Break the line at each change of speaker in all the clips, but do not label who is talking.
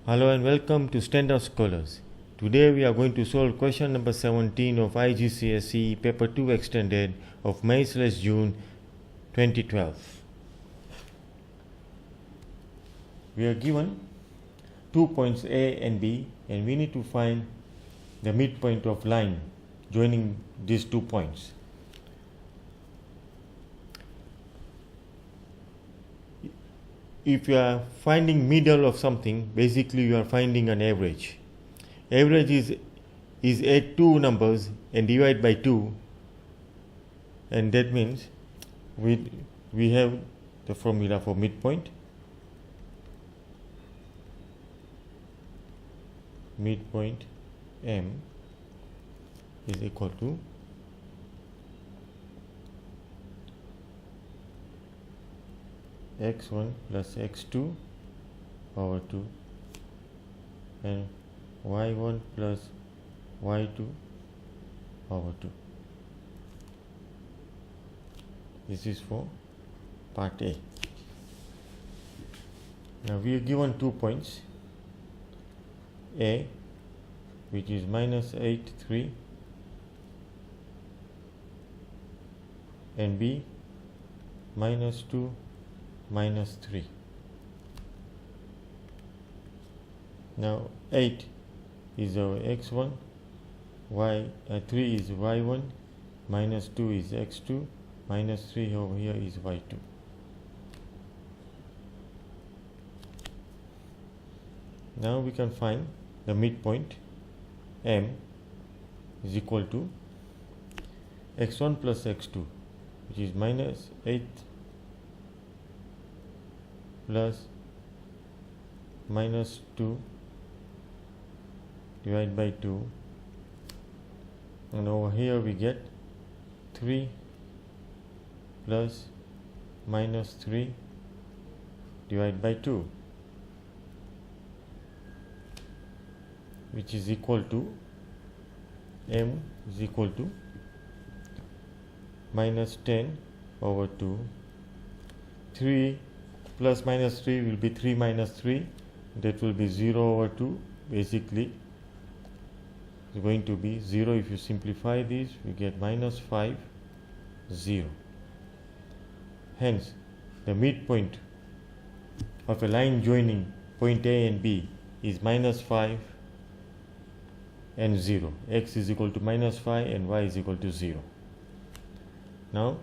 Hello and welcome to Standard Scholars. Today we are going to solve question number 17 of IGCSE paper 2 extended of May/June 2012. We are given 2 points A and B and we need to find the midpoint of line joining these 2 points. If you are finding middle of something, basically you are finding an average. Average is add two numbers and divide by 2, and that means we have the formula for midpoint. Midpoint M is equal to x1 plus x2 over 2 and y1 plus y2 over 2. This is for part A. Now we are given 2 points, A which is minus 8, 3, and B minus 2, minus 3. Now 8 is our x1, 3 is y1, minus 2 is x2, minus 3 over here is y2. Now we can find the midpoint. M is equal to x1 plus x2, which is minus 8 plus minus 2 divided by 2, and over here we get 3 plus minus 3 divided by 2, which is equal to M is equal to minus 10 over 2. 3 plus minus 3 will be 3 minus 3, that will be 0 over 2. Basically it's going to be 0. If you simplify this, we get minus 5, 0. Hence the midpoint of a line joining point A and B is minus 5 and 0. X is equal to minus 5 and y is equal to 0. Now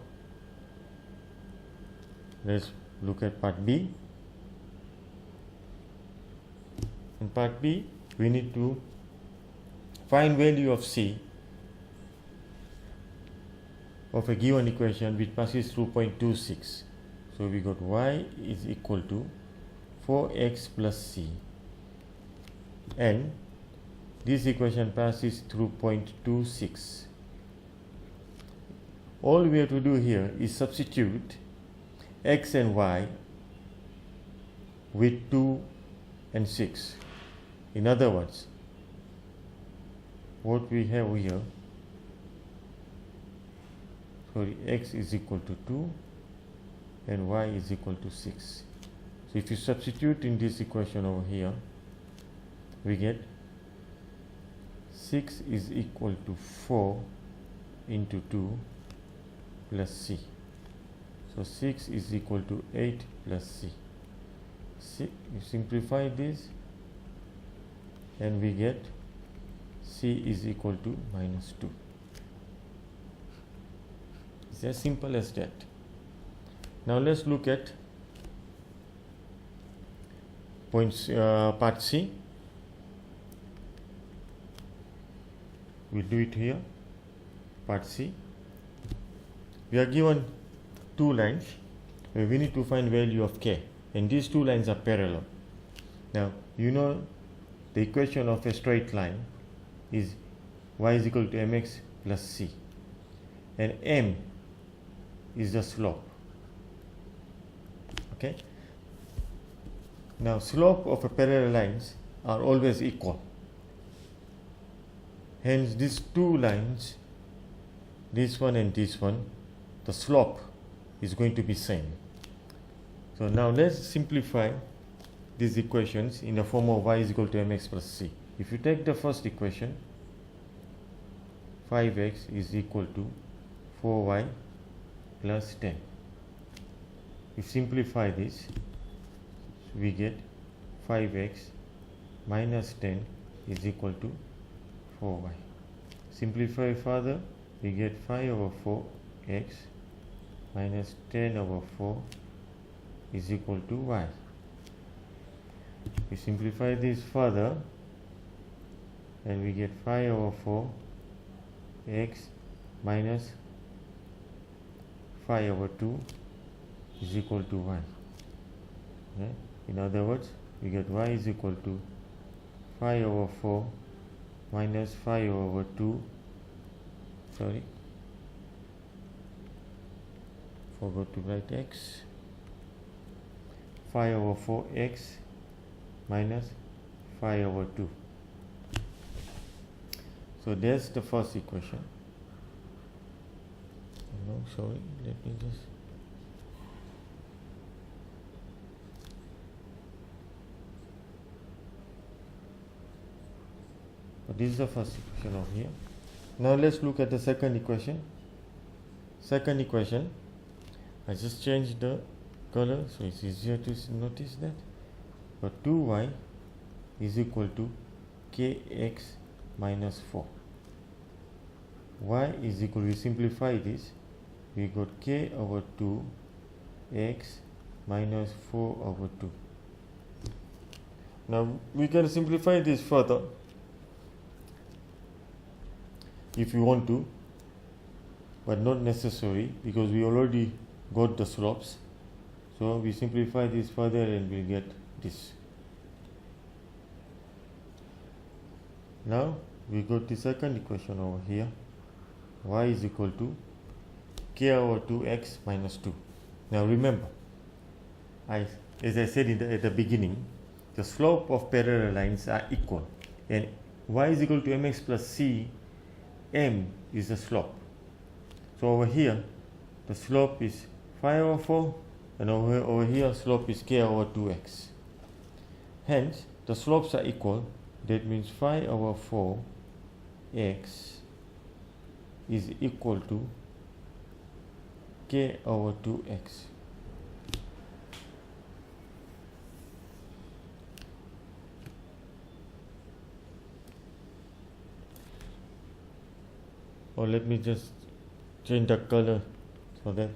let's look at part B. In part B, we need to find value of C of a given equation which passes through point 26. So we got y is equal to 4x plus C, and this equation passes through point 26. All we have to do here is substitute x and y with 2 and 6. In other words, what we have here, x is equal to 2 and y is equal to 6. So if you substitute in this equation over here, we get 6 is equal to 4 into 2 plus C. So 6 is equal to 8 plus C. You simplify this and we get C is equal to minus 2. It's as simple as that. Now let's look at part C. We'll do it here. Part C. We are given 2 lines where we need to find value of K, and these 2 lines are parallel. Now you know the equation of a straight line is y is equal to mx plus c, and m is the slope. Okay. Now slope of a parallel lines are always equal. Hence these 2 lines, this one and this one, the slope is going to be same. So now let's simplify these equations in the form of y is equal to mx plus c. If you take the first equation, 5x is equal to 4y plus 10. If you simplify this, we get 5x minus 10 is equal to 4y. Simplify further, we get 5 over 4x minus 10 over 4 is equal to y. We simplify this further and we get 5 over 4 x minus 5 over 2 is equal to 1. Okay? In other words, we get y is equal to 5 over 4 minus 5 over 2, forgot to write x, 5 over 4x minus 5 over 2. So that's the first equation. No, sorry, let me just this is the first equation over here. Now let's look at the second equation. Second equation, I just changed the color so it's easier to notice that. But 2y is equal to kx minus 4. Y is equal, we simplify this, we got k over 2 x minus 4 over 2. Now we can simplify this further if you want to, but not necessary because we already got the slopes. So we simplify this further and we get this. Now we got the second equation over here. Y is equal to k over 2x minus 2. Now remember, as I said at the beginning, the slope of parallel lines are equal, and y is equal to mx plus c. M is the slope. So over here, the slope is 5 over 4, and over here, slope is k over 2x. Hence, the slopes are equal. That means 5 over 4 x is equal to k over 2x. Or let me just change the color so that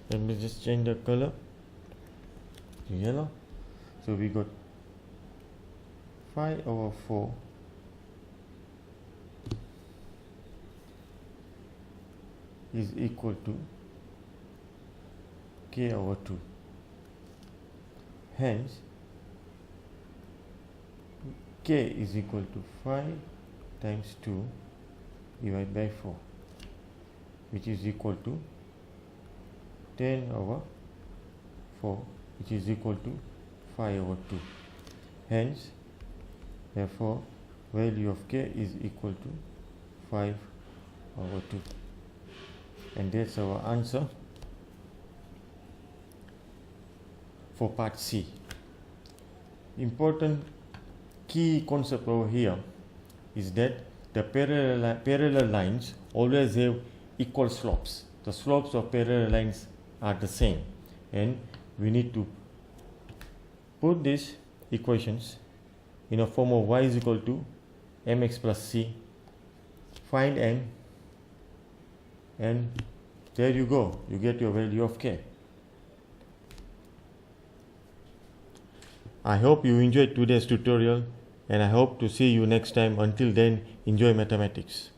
let me just change the color to yellow. So we got 5 over 4 is equal to k over 2. Hence, k is equal to 5 times 2 divided by 4, which is equal to 10 over 4, which is equal to 5 over 2. Hence, therefore, value of k is equal to 5 over 2. And that's our answer for part C. Important key concept over here is that the parallel lines always have equal slopes. The slopes of parallel lines are the same, and we need to put these equations in a form of y is equal to mx plus c, find m, and there you go, you get your value of k. I hope you enjoyed today's tutorial, and I hope to see you next time. Until then, enjoy mathematics.